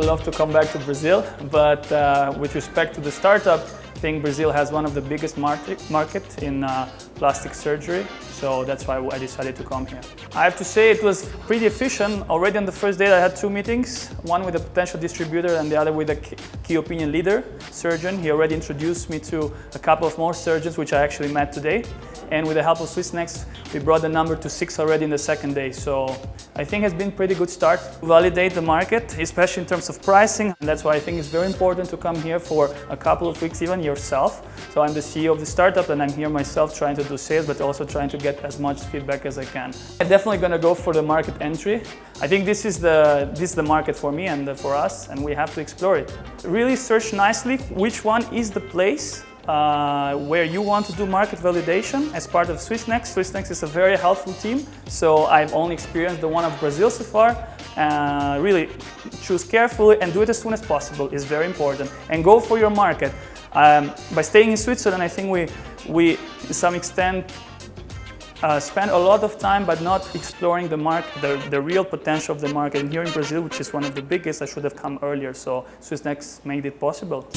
love to come back to Brazil, but with respect to the startup, I think Brazil has one of the biggest market in plastic surgery, so that's why I decided to come here. I have to say it was pretty efficient. Already on the first day I had 2 meetings, one with a potential distributor and the other with a key opinion leader, surgeon. He already introduced me to a couple of more surgeons, which I actually met today. And with the help of Swissnex, we brought the number to 6 already in the second day. So I think it's been a pretty good start to validate the market, especially in terms of pricing. And that's why I think it's very important to come here for a couple of weeks, even yourself. So I'm the CEO of the startup and I'm here myself trying to do sales, but also trying to get as much feedback as I can. I'm definitely going to go for the market entry. I think this is the market for me and for us, and we have to explore it. Really search nicely which one is the place where you want to do market validation as part of Swissnex. Swissnex is a very helpful team, so I've only experienced the one of Brazil so far. Really choose carefully and do it as soon as possible is very important, and go for your market. By staying in Switzerland, I think we to some extent spend a lot of time but not exploring the real potential of the market. And here in Brazil, which is one of the biggest, I should have come earlier, so Swissnex made it possible.